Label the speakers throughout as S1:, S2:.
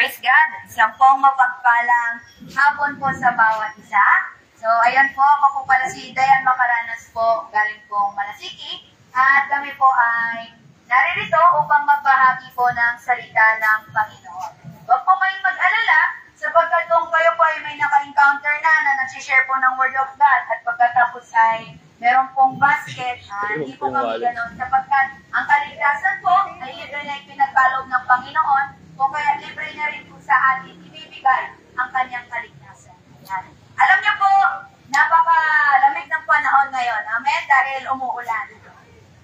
S1: Praise God! Isang pong mapagpalang hapon po sa bawat isa. So, ayan po, ako po pala si Dayan Macaranas po, galing pong Malasiki. At kami po ay naririto upang magbahagi po ng salita ng Panginoon. Huwag po kayong mag-alala, sapagkat kung kayo po ay may naka-encounter na nagsishare po ng Word of God at pagkatapos ay meron pong basket, hindi po kami ganun, sapagkat ang kaligtasan po ay libre na ipinagkaloob ng Panginoon o kaya libre na rin po sa atin ibibigay ang kanyang kaligtasan. Yan. Alam niyo po, napakalamig ng panahon ngayon, amen, dahil umuulan.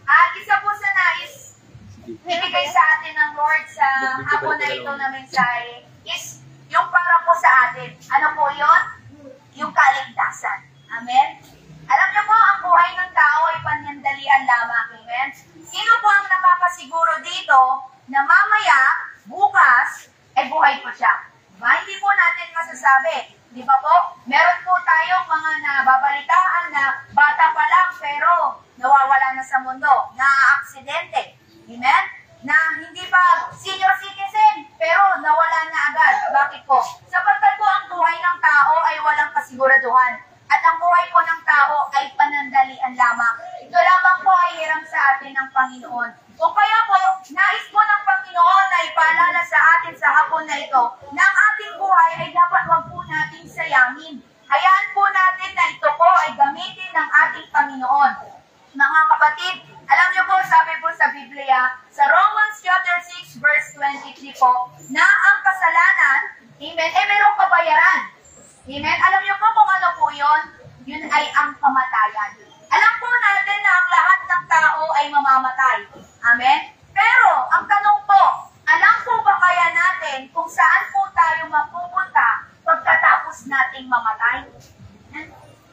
S1: At isa po sa nais ibigay sa atin ng Lord sa hapon na ito na mensahe is yung para po sa atin. Ano po yun? Yung kaligtasan. Amen? Alam niyo po, ang buhay ng tao ay panandalian lamang. Amen? Sino po ang nakakasiguro dito na mamaya, bukas, ay buhay po siya? Diba? Hindi po natin masasabi. Di ba po? Meron po tayong mga nababalitaan na bata pa lang pero nawawala na sa mundo, na-aksidente. Amen? Na hindi pa senior citizen pero nawala na agad. Bakit po? Sapagkat po ang buhay ng tao ay walang kasiguraduhan. At ang buhay po ng tao ay panandalian lamang. Ito lamang po ay hiram sa atin ng Panginoon. O kaya po, nais po ng Panginoon na ipaalala sa atin sa hapon na ito na ang ating buhay ay dapat wag po nating sayangin. Hayaan po natin na ito po ay gamitin ng ating Panginoon. Mga kapatid, alam niyo po, sabi po sa Biblia, sa Romans chapter 6 verse 23 po, na ang kasalanan, amen, ay mayroong kabayaran. Amen? Alam niyo po kung ano po yun? Yun ay ang kamatayan. Alam po natin na ang lahat ng tao ay mamamatay. Amen? Pero, ang tanong po, alam po ba kaya natin kung saan po tayo mapupunta pagkatapos nating mamatay?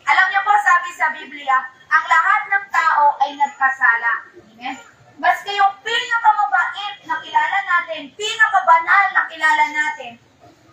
S1: Alam niyo po, sabi sa Biblia, ang lahat ng tao ay nagkasala. Amen? Maski yung pinakamabait na kilala natin, pinakabanal na kilala natin,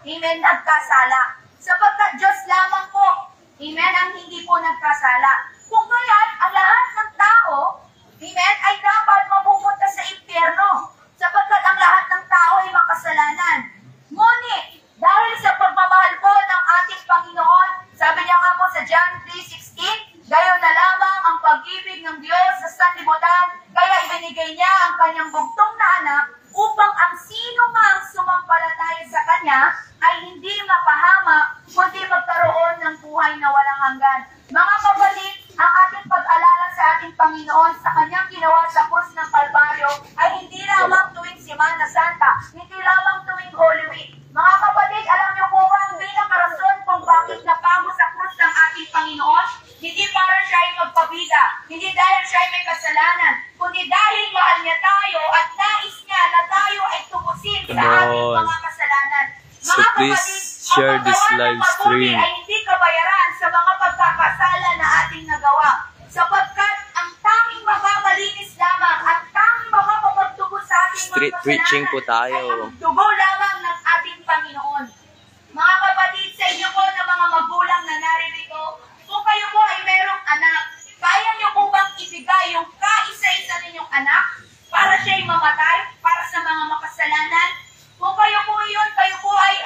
S1: amen, nagkasala. Sapagkat Diyos lamang po, amen, ang hindi po nagkasala. Kung kaya't ang lahat ng tao, amen, ay dapat mapupunta sa impyerno. Sapagkat ang lahat ng tao ay makasalanan. Ngunit, dahil sa pagmamahal po ng ating Panginoon, sabi niya nga po sa John 3:16, gayon na lamang ang pag-ibig ng Diyos sa sanlibutan, kaya ibinigay niya ang kanyang bugtong na anak upang ang sino mang sumampalataya sa kanya ay hindi mapahama, kundi magkaroon ng buhay na walang hanggan. Mga kapatid, ang ating pag-alala sa ating Panginoon sa kanyang ginawa sa krus ng Kalbaryo ay hindi lamang tuwing Semana Santa, hindi lamang tuwing Holy Week. Mga kapatid, alam niyo po ba ang pinakarason kung bakit napago sa krus ng ating Panginoon? Hindi para siya ay magpabida, hindi dahil siya ay may kasalanan, kundi dahil mahal niya tayo at nais niya na tayo ay tubusin sa ating mga kasalanan.
S2: So please share this live stream.
S1: Ay hindi kabayaran sa mga pagkakasala na ating nagawa. Sapagkat ang tanging makakalinis lamang at tanging makakapagtubos sa ating
S2: Street
S1: mga
S2: preaching po
S1: kasalanan
S2: tayo.
S1: ay ang dugo lamang ng ating Panginoon. Mga kapatid, sa inyo po na mga magulang na naririto, kung kayo po ay merong anak, kaya niyo po bang ibigay yung kaisa-isa ninyong anak para siya'y mamatay, para sa mga makasalanan? Kung kayo po yun, kayo po ay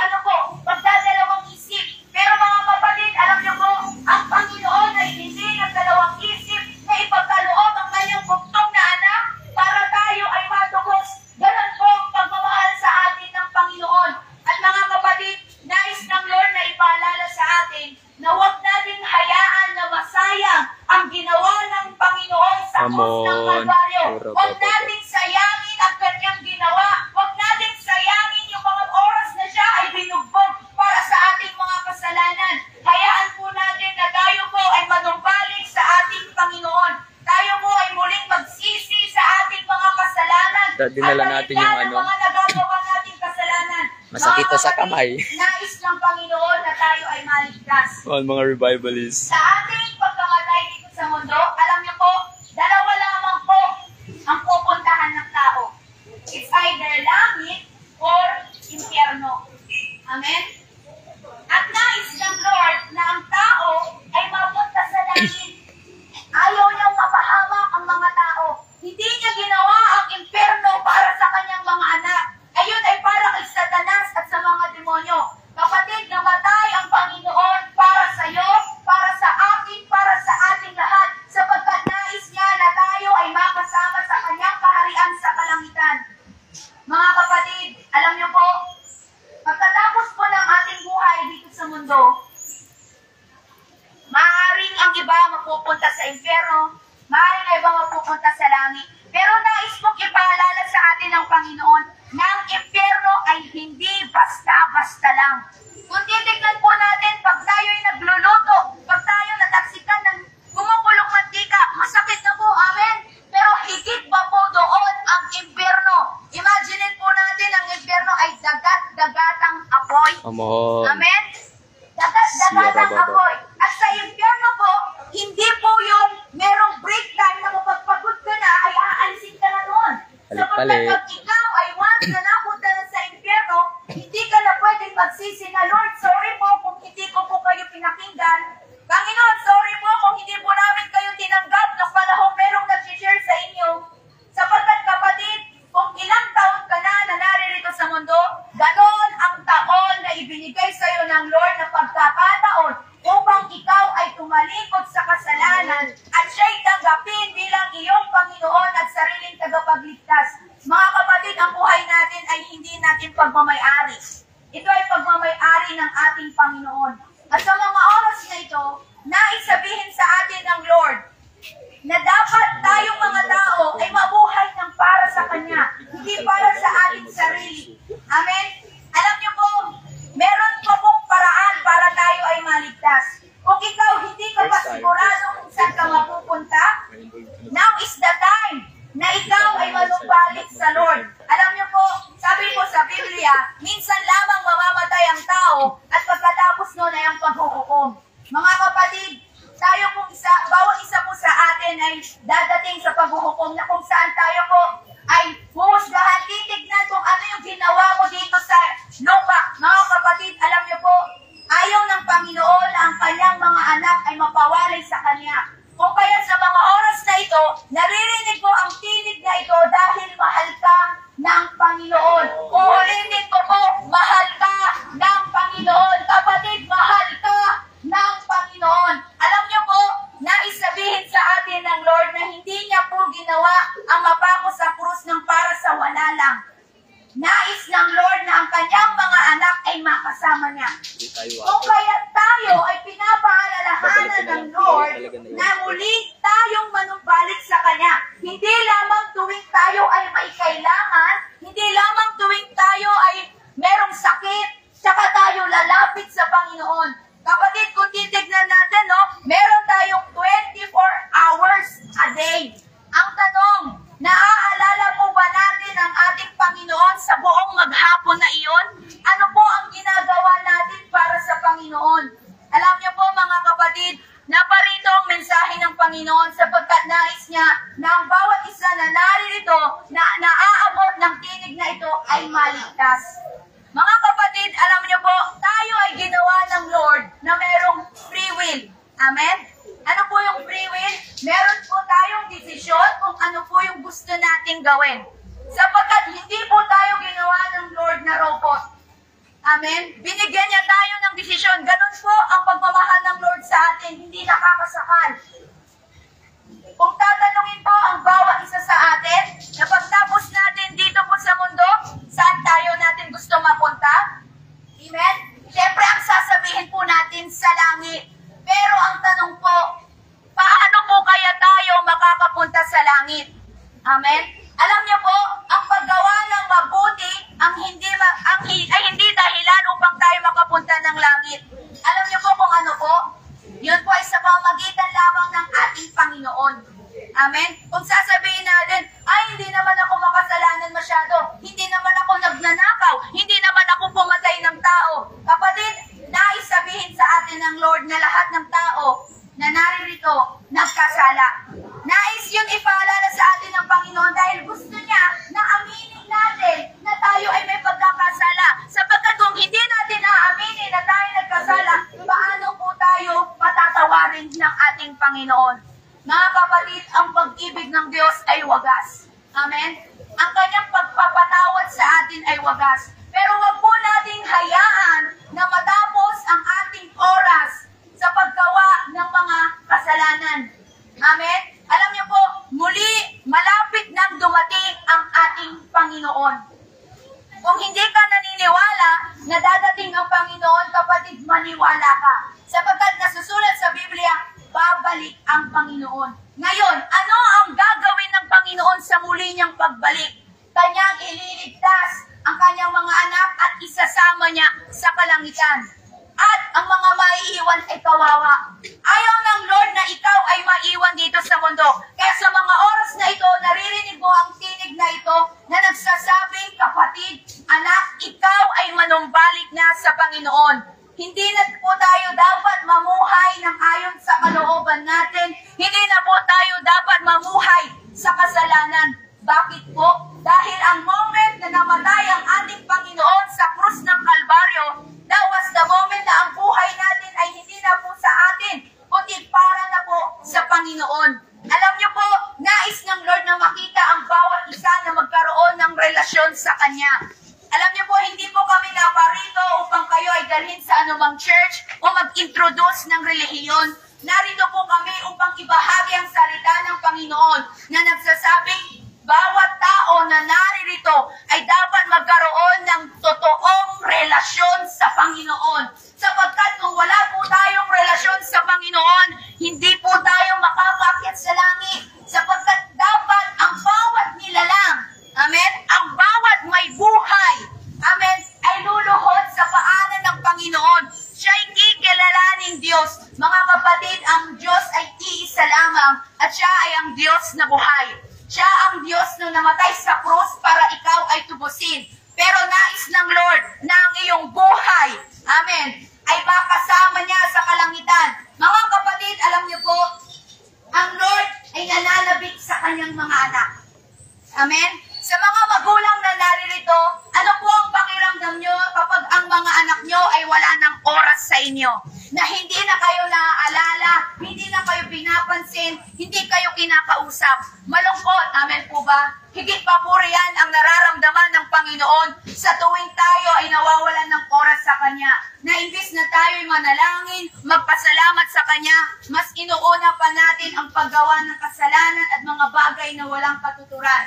S1: magdadalawang isip. Pero mga kapatid, alam niyo po, ang Panginoon ay hindi nagdalawang isip na ipagkaloob ang kanyang bugtong na anak para tayo ay matugos. Ganun po ang pagmamahal sa atin ng Panginoon. At mga kapatid, nais ng Lord na ipaalala sa atin na huwag nating hayaan na masayang ang ginawa ng Panginoon sa krus ng Kalbaryo. Huwag nating sayangin ang kanyang ginawa. Huwag nating sayangin yung mga oras na siya ay binugbog para sa ating mga kasalanan. Hayaan po natin na tayo po ay manumbalik sa ating Panginoon. Tayo po ay muling magsisi sa ating mga kasalanan.
S2: Dinala natin yung
S1: mga nagagawa nating kasalanan.
S2: Masakit na sa kamay.
S1: Nais ng Panginoon na tayo ay maligtas.
S2: Mga revivalists.
S1: Sa ating pagkamatay dito sa mundo, alam niyo po, dalawa lamang po ang pupuntahan ng tao. It's either langit or impyerno. Amen? At nais ng Lord na ang tao ay mapunta sa langit. Ayaw niyang mapahamak ang mga tao. Hindi niya ginawa ang impyerno para sa kanyang mga anak. Ayun ay para kay Satanas at sa mga sa impyerno, maaaring ay iba mapupunta sa langit. Pero nais pong ipaalala sa atin ng Panginoon na ang impyerno ay hindi basta-basta lang. Kung titignan po natin, pag tayo'y nagluluto, pag tayo nataksikan ng kumukulong mantika, masakit na po, amen? Pero higit pa po doon ang impyerno. Imagine po natin ang impyerno ay dagat-dagatang apoy.
S2: Amon.
S1: Amen? Dagat-dagatang apoy. At sa impyerno po, hindi po yung merong break time na kapag ka na, ay aalisin ka na doon. Sapagkat pag ikaw ay once na napunta na sa impyerno, hindi ka na pwedeng magsisi na, Lord, sorry po kung hindi ko po kayo pinakinggan. Panginoon, sorry po kung hindi po namin kayo tinanggap nung panahon merong nag-share sa inyo. Sapagkat kapatid, kung ilang taon ka na naririto sa mundo, ganon ang taon na ibinigay sa iyo ng Lord na pagkakataon upang ikaw ay tumalikod sa kasalanan at siya'y tanggapin bilang iyong Panginoon at sariling tagapagligtas. Mga kapatid, ang buhay natin ay hindi natin pagmamayari. Ito ay pagmamayari ng ating Panginoon. At sa mga oras na ito, nais sabihin sa atin ng Lord na dapat tayong mga tao ay mabuhay ng para sa Kanya, hindi para sa ating sarili. Amen? Alam niyo po, meron po pong paraan para tayo ay maligtas. Kung ikaw hindi ka pa sigurado kung saan ka mapupunta, now is the time na ikaw ay manumbalik sa Lord. Alam niyo po, sabi po sa Biblia, minsan lamang mamamatay ang tao at pagkatapos noon ay ang paghuhukom. Mga kapatid, tayo pong bawat isa po sa atin ay dadating sa paghuhukom na kung saan tayo po ay huhusgahan, titignan kung ano yung ginawa mo dito sa lupa. Mga kapatid, alam niyo po, ayaw ng Panginoon na ang kanyang mga anak ay mapawalay sa Kanya. Kung kaya sa mga oras na ito, naririnig ko ang tinig na ito dahil mahal ka ng Panginoon. Uulitin ko po, mahal ka ng Panginoon. Kapatid, mahal ka ng Panginoon. Alam niyo po, nais sabihin sa atin ng Lord na hindi niya po ginawa ang mapako sa krus ng para sa wala lang. Nais ng Lord na ang kanyang mga anak ay makasama niya. Kung kaya tayo ay pinapaalalahanan ng Lord na muli tayong manumbalik sa Kanya. Hindi lamang tuwing tayo ay may kailangan, hindi lamang tuwing tayo ay merong sakit, saka tayo lalapit sa Panginoon. Kapatid, kung titignan natin, meron tayong 24 hours a day. Ang tanong, naaalala po ba natin ang ating Panginoon sa buong maghapon na iyon? Ano po ang ginagawa natin para sa Panginoon? Alam niyo po mga kapatid, naparito ang mensahe ng Panginoon sapagkat nais niya na ang bawat isa na naririto na naaabot ng tinig na ito ay maligtas. Mga kapatid, alam niyo po, tayo ay ginawa ng Lord na merong free will. Amen? Ano po yung free will? Meron po tayong desisyon kung ano po yung gusto nating gawin. Sapagkat hindi po tayo ginawa ng Lord na robot. Amen? Binigyan niya tayo ng desisyon. Ganun po ang pagmamahal ng Lord sa atin, hindi nakakasakal. Kung tatanungin po ang bawat isa sa atin, na pagtapos natin dito po sa mundo, saan tayo natin gusto mapunta? Amen? Siyempre, ang sasabihin po natin sa langit. Pero ang tanong po, paano po kaya tayo makakapunta sa langit? Amen? Alam niyo po, ang paggawa ng mabuti ay hindi dahilan upang tayo makapunta ng langit. Alam niyo po kung ano po? Yun po ay sa pamagitan lamang ng ating Panginoon. Amen? Kung sasabihin natin, ay hindi naman ako makasalanan masyado, hindi naman ako nagnanakaw, hindi naman ako pumatay ng tao. Kapatid, nais sabihin sa atin ng Lord na lahat ng tao na naririto, nagkasala. Nais yun ipaalala sa atin ng Panginoon dahil gusto niya na aminin natin na tayo ay may pagkakasala. Sapagkat kung hindi natin aaminin na tayo nagkasala, paano po tayo patatawarin ng ating Panginoon? Mga kapatid, ang pag-ibig ng Diyos ay wagas. Amen? Ang kanyang pagpapatawad sa atin ay wagas. Pero wag po nating hayaan na matapos ang ating oras sa paggawa ng mga kasalanan. Amen? Alam niyo po, muli, malapit nang dumating ang ating Panginoon. Kung hindi ka naniniwala na dadating ang Panginoon, kapatid, maniwala ka. Sapagkat nasusulat sa Biblia, babalik ang Panginoon. Ngayon, ano ang gagawin ng Panginoon sa muli niyang pagbalik? Kanyang ililigtas ang kanyang mga anak at isasama niya sa kalangitan. At ang mga maiiwan ay kawawa. Ayaw ng Lord na ikaw ay maiwan dito sa mundo. Kaya sa mga oras na ito, naririnig mo ang tinig na ito na nagsasabing, kapatid, anak, ikaw ay manumbalik na sa Panginoon. Hindi na po tayo dapat mamuhay ng ayon sa kalooban natin. Hindi na po tayo dapat mamuhay sa kasalanan. Bakit po? Dahil ang moment na namatay ang ating Panginoon sa krus ng Kalbaryo, that was the moment na ang buhay natin ay hindi na po sa atin, kundi para na po sa Panginoon. Alam niyo po, nais ng Lord na makita ang bawat isa na magkaroon ng relasyon sa Kanya. Alam niyo po, hindi po kami naparito upang kayo ay dalhin sa anumang church o mag-introduce ng relihiyon. Narito po kami upang ibahagi ang salita ng Panginoon na nagsasabing, bawat tao na naririto ay dapat magkaroon ng totoong relasyon sa Panginoon. Sapagkat kung wala po tayong relasyon sa Panginoon, hindi po tayo makakaakyat sa langit. Sapagkat dapat ang bawat nilalang, amen, ang bawat may buhay, amen, ay luluhod sa paanan ng Panginoon. Siya'y kikilalaning Diyos. Mga kapatid, ang Diyos ay iisa lamang at siya ay ang Diyos na buhay. Siya ang Diyos na namatay sa krus para ikaw ay tubusin. Pero nais ng Lord na ang iyong buhay, amen, ay makasama niya sa kalangitan. Mga kapatid, alam niyo po, ang Lord ay nananabik sa kanyang mga anak. Amen? Sa mga magulang na naririto, ano po ang pakiramdam nyo kapag ang mga anak nyo ay wala ng oras sa inyo? Na hindi na kayo naaalala, hindi na kayo pinapansin, hindi kayo kinakausap. Malungkot, amen po ba? Higit pa po riyan ang nararamdaman ng Panginoon sa tuwing tayo ay nawawalan ng oras sa Kanya. Na imbis na tayo ay manalangin, magpasalamat sa Kanya, mas inuuna pa natin ang paggawa ng kasalanan at mga bagay na walang katuturan.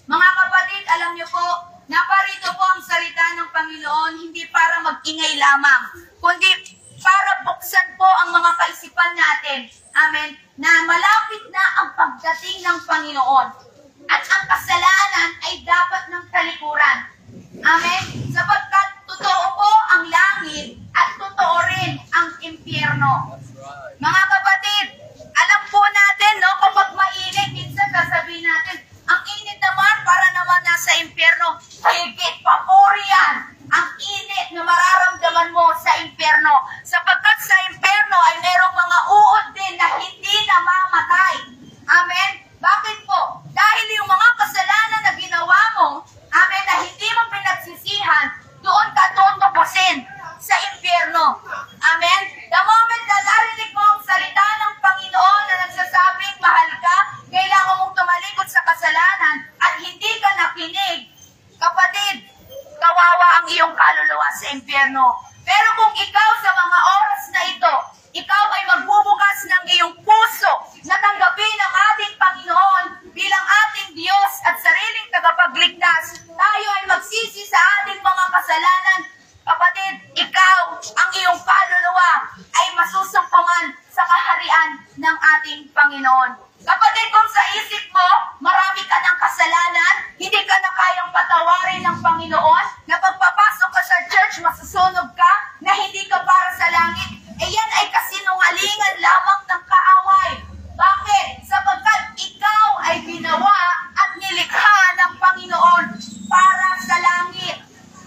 S1: Mga kapatid, alam niyo po, naparito po ang salita ng Panginoon hindi para mag-ingay lamang, kundi para buksan po ang mga kaisipan natin, amen, na malapit na ang pagdating ng Panginoon. At ang kasalanan ay dapat ng talikuran. Amen? Sapagkat totoo po ang langit at totoo rin ang impyerno. Mga kapatid, alam po natin, no, kapag mainit, minsan sasabihin natin, ang init naman para naman nasa impyerno. Higit pa po riyan ang init na mararamdaman mo sa impyerno. Sapagkat sa impyerno ay merong mga uod din na hindi namamatay. Amen? Bakit po? Dahil yung mga kasalanan na ginawa mo, amen, na hindi mo pinagsisihan, doon ka tutupusin sa impyerno. Amen? The moment na narinig mo ang salita ng Panginoon na nagsasabing mahal ka, kailangan mong tumalikod sa kasalanan at hindi ka nakinig, kapatid, kawawa ang iyong kaluluwa sa impyerno. Pero kung ikaw sa mga oras na ito, ikaw ay magbubukas ng iyong puso na tanggapin ang ating Panginoon bilang ating Diyos at sariling tagapagligtas, tayo ay magsisi sa ating mga kasalanan. Kapatid, ikaw, ang iyong kaluluwa ay masusumpungan sa kaharian ng ating Panginoon. Kapatid, kung sa isip mo, marami ka ng kasalanan, hindi ka na kayang patawarin ng Panginoon, na pagpapasok ka sa church, masusunog ka, na hindi ka para sa langit, eh yan ay kasinungalingan lamang ng kaaway. Bakit? Sapagkat ikaw ay ginawa at nilikha ng Panginoon para sa langit.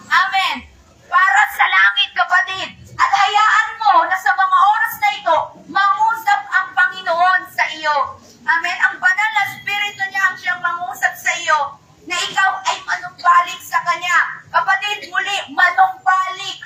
S1: Amen. Para sa langit, kapatid. At hayaan mo na sa mga oras na ito, mangusap ang Panginoon sa iyo. Amen. Ang banal na Espiritu niya ang siyang mangusap sa iyo na ikaw ay manumbalik sa Kanya. Kapatid, muli, manumbalik.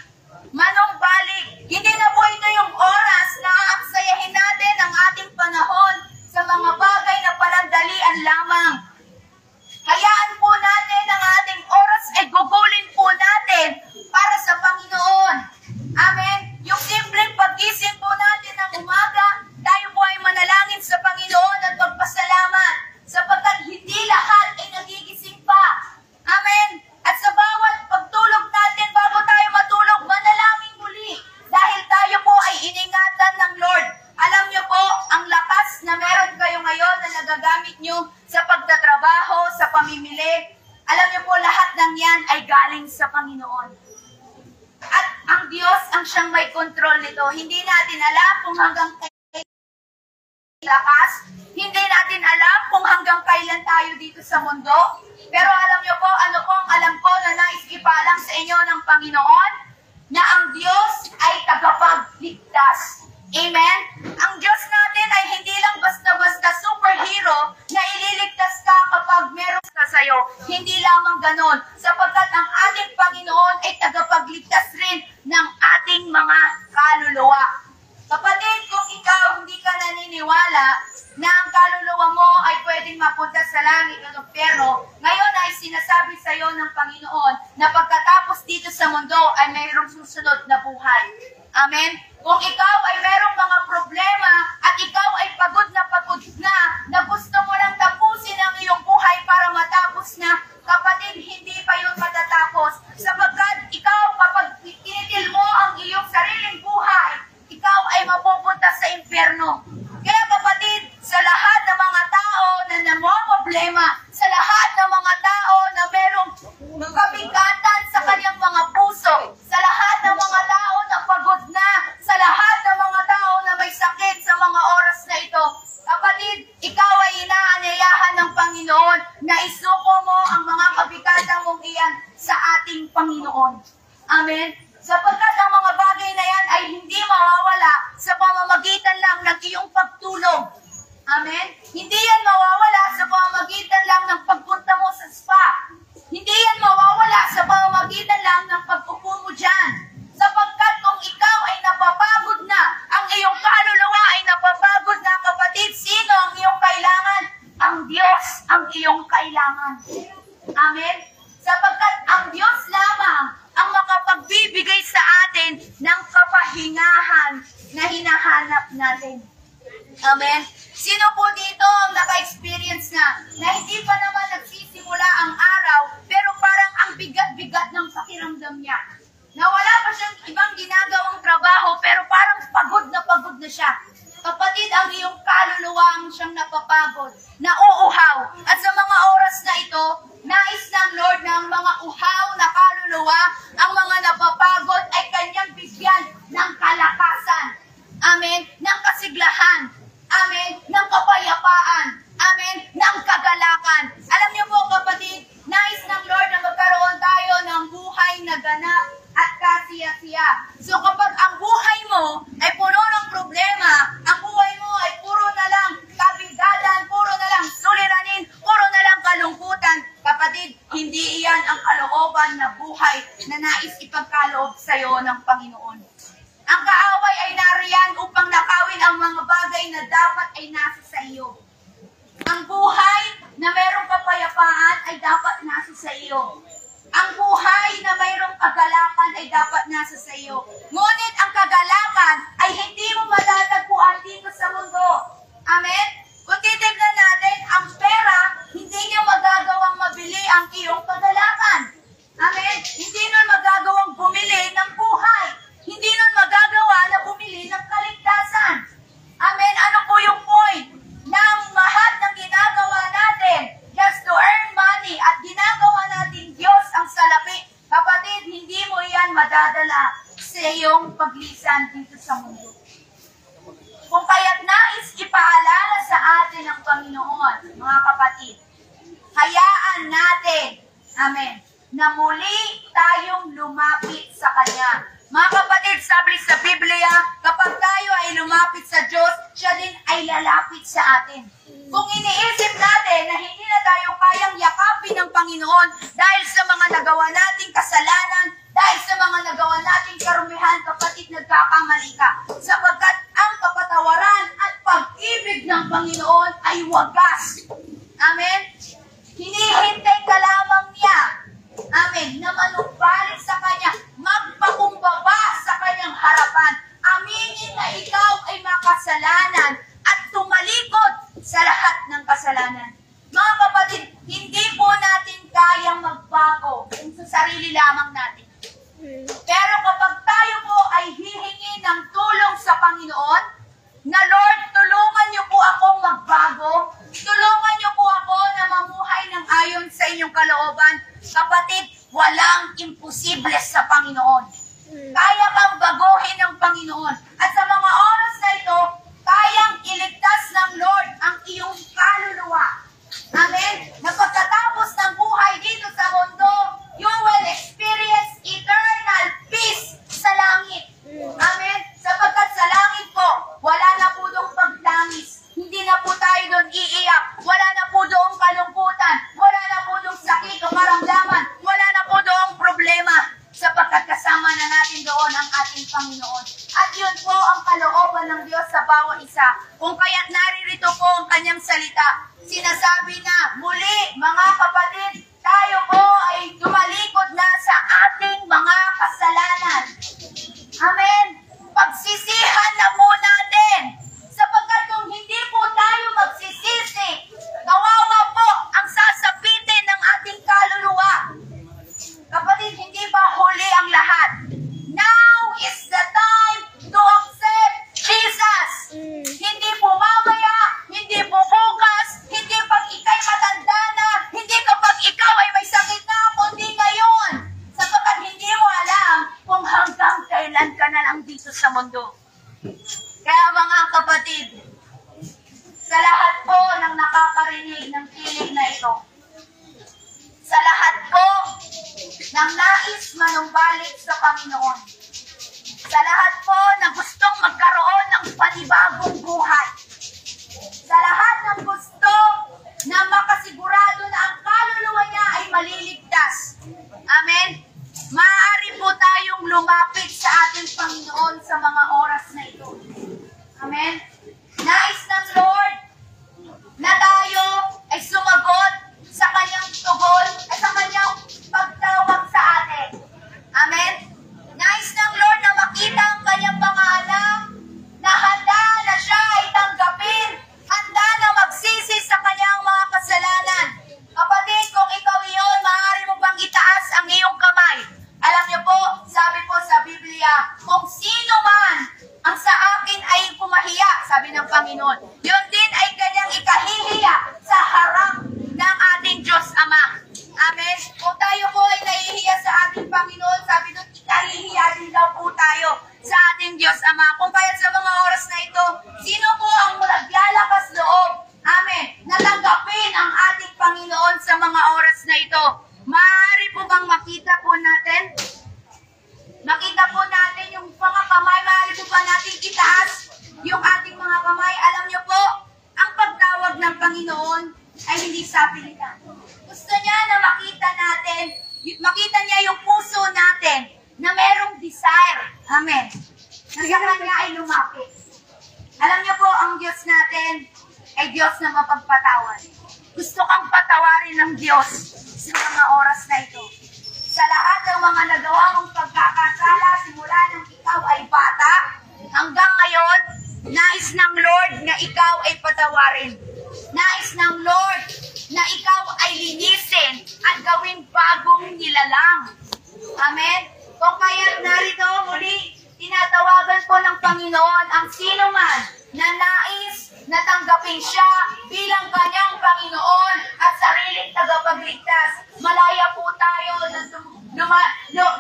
S1: ang siyang may control nito. Hindi natin alam kung hanggang lakas. Hindi natin alam kung hanggang kailan tayo dito sa mundo. Pero alam niyo po, ano po ang alam ko na nais ipalang sa inyo ng Panginoon? Na ang Diyos ay tagapagligtas. Amen? Ang Diyos natin ay hindi lang basta-basta superhero na ililigtas ka kapag meron ka sa'yo. Hindi lamang ganon. Sapagkat ang ating Panginoon ay tagapagligtas rin ng ating mga kaluluwa. Kapatid, kung ikaw hindi ka naniniwala na ang kaluluwa mo ay pwedeng mapunta sa langit o impyerno, ngayon ay sinasabi sa iyo ng Panginoon na pagkatapos dito sa mundo ay mayroong susunod na buhay. Amen? Kung ikaw ay mayroong mga problema at ikaw ay pagod na gusto mo lang tapusin ang iyong buhay para matapos na, kapatid, hindi pa yun matatapos. Sapagkat ikaw, kapag tinitil mo ang iyong sariling buhay, ikaw ay mapupunta sa impyerno. Kaya kapatid, sa lahat ng mga tao na namomroblema, sa lahat ng mga tao na merong kabigatan sa kanyang mga puso, sa lahat ng mga tao na pagod na, sa lahat ng mga tao na may sakit sa mga oras na ito, kapatid, ikaw ay inaanyayahan ng Panginoon na isuko mo ang mga kabigatan mong iyan sa ating Panginoon. Amen? Sapagkat ang mga bagay na yan ay hindi mawawala sa pamamagitan lang ng iyong pagtulog. Amen? Hindi yan mawawala sa pamamagitan lang ng pagpunta mo sa spa. Hindi yan mawawala sa pamamagitan lang ng pagpupo mo dyan. Sapagkat kung ikaw ay napapagod na, ang iyong kaluluwa ay napapagod na, kapatid, sino ang iyong kailangan? Ang Diyos ang iyong kailangan. Amen? Sapagkat ang Diyos lamang ang makapagbibigay sa atin ng kapahingahan na hinahanap natin. Amen? Sino po dito ang naka-experience na hindi pa naman nagsisimula ang araw, pero parang ang bigat-bigat ng pakiramdam niya? Na wala pa siyang ibang ginagawang trabaho, pero parang pagod na siya. Kapatid, ang iyong kaluluwa ang siyang napapagod, nauuhaw. At sa mga oras na ito, nais ng Lord na ang mga uhaw na kaluluwa, ang mga napapagod ay kanyang bigyan ng kalakasan. Amen? Ng kasiglahan. Amen? Ng kapayapaan. Amen? Ng kagalakan. Alam niyo po, kapatid, nais ng Lord na magkaroon tayo ng buhay na ganap at kasiya-siya. So kapag ang buhay mo ay puno ng problema, ang buhay mo ay puro na lang kabigadan, puro na lang suliranin, puro na lang kalungkutan, kapatid, hindi iyan ang kalooban na buhay na nais ipagkaloob sa iyo ng Panginoon. Ang kaaway ay nariyan upang nakawin ang mga bagay na dapat ay nasa sa iyo. Ang buhay na mayroong kapayapaan ay dapat nasa sa iyo. Ang buhay na mayroong kagalakan ay dapat nasa sa iyo. Ngunit ang kagalakan ay hindi mo matatagpuan dito sa mundo. Amen? Kung titignan natin, ang pera, hindi niya magagawang mabili ang iyong kagalakan. Amen? Hindi nun magagawang bumili ng buhay. Hindi nun magagawa na bumili ng kaligtasan. Amen? Ano po yung point? Na ang lahat ng ginagawa natin just to earn money at ginagawa natin Diyos ang salapi. Kapatid, hindi mo yan madadala sa iyong paglisan dito sa mundo. Kung kaya't nais ipaalala sa atin ng Panginoon, mga kapatid, hayaan natin, amen, na muli tayong lumapit sa Kanya. Mga kapatid, sabi sa Biblia, kapag tayo ay lumapit sa Diyos, siya din ay lalapit sa atin. Kung iniisip natin na hindi na tayo kayang yakapin ng Panginoon dahil sa mga nagawa nating kasalanan, dahil sa mga nagawa nating karumihan, kapatid, nagkakamali ka. Sapagkat ang kapatawaran at pag-ibig ng Panginoon ay wagas. Amen? Hinihintay ka lamang niya. Amen. Na manumbalik sa Kanya, magpakumbaba sa Kanyang harapan. Aminin na ikaw ay makasalanan at tumalikod sa lahat ng kasalanan. Mga kapatid, hindi po natin kayang magbago kung sa sarili lamang natin. Pero kapag tayo po ay hihingi ng tulong sa Panginoon, na Lord, tulungan niyo po akong magbago, tulungan niyo po ako na mamuhay ng ayon sa inyong kalooban, kapatid, walang imposible sa Panginoon. Kaya kang baguhin ng Panginoon. At sa mga oras na ito, kayang iligtas ng Lord ang iyong kaluluwa. Amen? Na pagkatapos ng buhay dito sa mundo, you will experience eternal peace sa langit. Amen? Sapagkat sa langit po, wala na po doong pagtangis. Hindi na po tayo doon iiyak. Wala na po doong kalungkutan. Wala na po doong sakit o karamdaman. Wala na po doong problema. Sapagkat kasama na natin doon ang ating Panginoon. At yun po ang kalooban ng Diyos sa bawat isa. Kung kaya't naririto po ang kanyang salita, sinasabi na, muli mga kapatid, tayo po ay tumalikod na sa ating mga kasalanan. Amen. Pagsisihan na po natin. Sapagkat kung hindi po tayo magsisisi, kawawa po ang sasapitin ng ating kaluluwa. Kapatid, hindi ba huli ang lahat? Now is the time to accept Jesus. Hindi po mamaya, hindi po bukas, hindi pag ikay matanda na, hindi kapag ikaw ay may sakit na, kundi ngayon. Sapagkat hindi mo alam kung hanggang kailan ka na lang dito sa mundo. Kaya mga kapatid, sa lahat po ng nakakarinig ng kilig na ito, sa lahat po ng nais manumbalik sa Panginoon, sa lahat po na gustong magkaroon ng panibagong buhay, sa lahat ng gusto na makasigurado na ang kaluluwa niya ay maliligtas. Amen? Maaari po tayong lumapit sa ating Panginoon sa mga oras na ito. Amen? Nais ng Lord na tayo ay sumagot sa kanyang tugon at sa kanyang pagtawag sa atin. Amen? Nais ng Lord na makita ang kanyang mga anak na handa na siya ay tanggapin, handa na magsisi sa kanyang mga kasalanan. Kapatid, kung ikaw iyon, maaari mo bang itaas ang iyong kamay? Alam niyo po, sabi po sa Biblia, kung sino man ang sa akin ay pumahiya, sabi ng Panginoon, yun din ay kanyang ikahihiya sa harap ng ating Diyos Ama. Amen? Kung tayo po ay nahihiya sa ating Panginoon, sabi doon, ikahihiya din daw po tayo sa ating Diyos Ama. Kung kaya sa mga oras na ito, sino po ang naglalakas loob? Amen? Natanggapin ang ating Panginoon sa mga oras na ito. Maaari po bang makita po natin? Makita po natin yung mga kamay. Maaari po ba natin itaas yung ating mga kamay? Alam niyo po, ang pagtawag ng Panginoon ay hindi sa pilitan. Gusto niya na makita natin, makita niya yung puso natin na merong desire. Amen. Na sa kanya ay lumapit. Alam niyo po, ang Diyos natin ay Diyos na mapagpatawad. Gusto kang patawarin ng Diyos sa mga oras na ito. Sa lahat ng mga nagawa mong pagkakasala, simula nung ikaw ay bata, hanggang ngayon, nais ng Lord na ikaw ay patawarin. Nais ng Lord na ikaw ay linisin at gawing bagong nilalang. Amen? Kung kaya't narito muli, tinatawagan po ng Panginoon ang sino man na nais na tanggapin siya bilang kanyang Panginoon at sariling tagapagligtas. Malaya po tayo na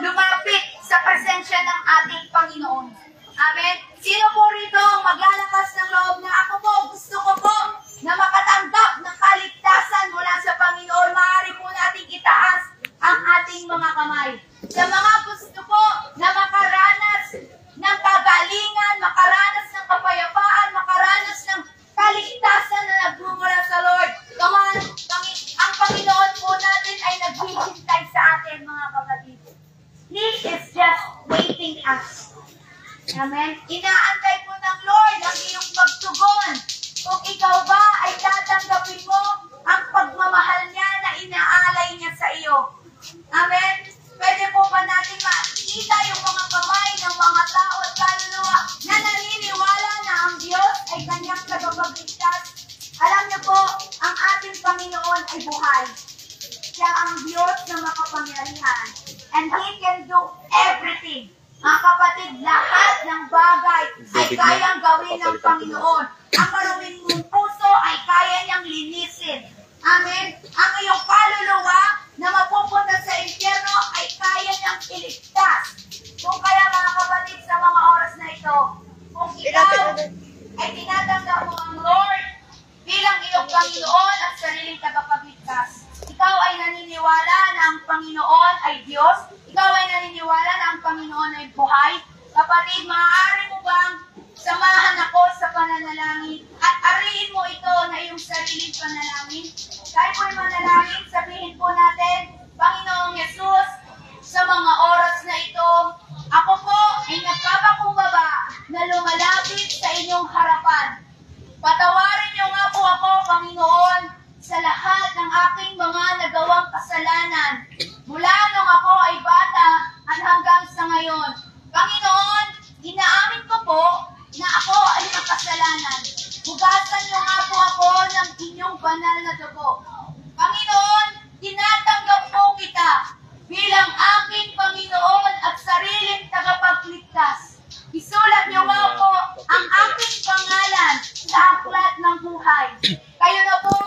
S1: lumapit sa presensya ng ating Panginoon. Amen? Sino po rito ang maglalakas ng loob na ako po, gusto ko po na makatanggap ng kaligtasan mula sa Panginoon? Maaari po natin itaas ang ating mga kamay. Sa mga gusto po na makaranas ng kagalingan, makaranas ng kapayapaan, makaranas ng kaligtasan na nagmumula sa Lord. Come on, ang Panginoon po natin ay naghihintay sa atin, mga kapatid. He is just waiting us. Amen? Inaantay po ng Lord ang iyong pagtugon. Kung ikaw ba ay tatanggapin mo ang pagmamahal niya na inaalay niya sa iyo. Amen? Pwede po ba natin makita yung mga kamay ng mga tao at kaluluwa na naniniwala na ang Diyos ay kanyang tagapagligtas? Alam niyo po, ang ating Panginoon ay buhay. Siya ang Diyos na makapangyarihan. And He can do everything. Mga kapatid, lahat ng bagay ay kayang gawin ng Panginoon. Ang maruming mong puso ay kaya niyang linisin. Amen? Ang iyong kaluluwa na mapupunta sa impyerno ay kaya niyang iligtas. Kung kaya mga kapatid, sa mga buhay. Kapatid, maaari mo bang samahan ako sa pananalangin at ariin mo ito na iyong sariling panalangin? Tayo po'y manalangin, sabihin po natin, Panginoong Yesus, sa mga oras na ito, ako po ay nagpapakumbaba na lumalapit sa inyong harapan. Patawarin niyo nga po ako, Panginoon, sa lahat ng aking mga nagawang kasalanan. Mula nung ako ay bata at hanggang sa ngayon. Panginoon, inaamin ko po na ako ay makasalanan. Hugasan niyo nga po ako ng inyong banal na dugo. Panginoon, tinatanggap po kita bilang aking Panginoon at sariling tagapagligtas. Isulat niyo nga po ang aking pangalan sa aklat ng buhay. Kayo na po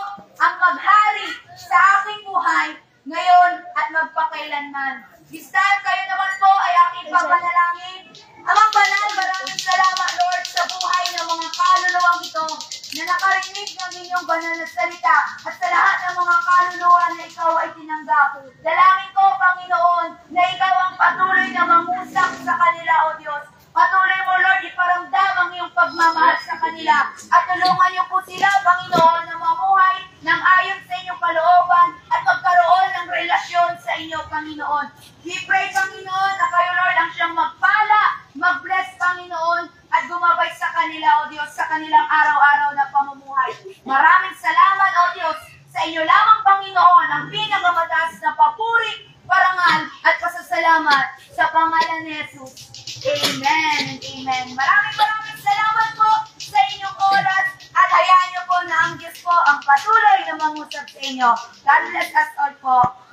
S1: ang maghari sa aking buhay ngayon at magpakailanman. Bistan kayo naman po ay aking papanalangin. Amang banal, maraming salamat Lord sa buhay ng mga kaluluwang ito na nakarinig ng inyong banal na salita at sa lahat ng mga kaluluwa na ikaw ay tinanggap. Dalangin ko, Panginoon, na ikaw ang patuloy na mangusap sa kanila, O Diyos. Patuloy mo, Lord, iparamdam ang iyong pagmamahal sa kanila at tulungan niyo po sila, Panginoon, na mamuhay ng ayon sa inyong kalooban at magkaroon ng relasyon sa inyo, Panginoon. We pray, Panginoon, na kayo, Lord, ang siyang magpala, mag-bless, Panginoon, at gumabay sa kanila, O Diyos, sa kanilang araw-araw na pamumuhay. Maraming salamat, O Diyos, sa inyo lamang, Panginoon, ang pinakamataas na papuri, parangal, at pasasalamat sa pangalan ni Jesus. Amen and amen. Maraming salamat po sa inyong oras at hayaan niyo po na ang Diyos po ang patuloy na mangusap sa inyo. God bless us all po.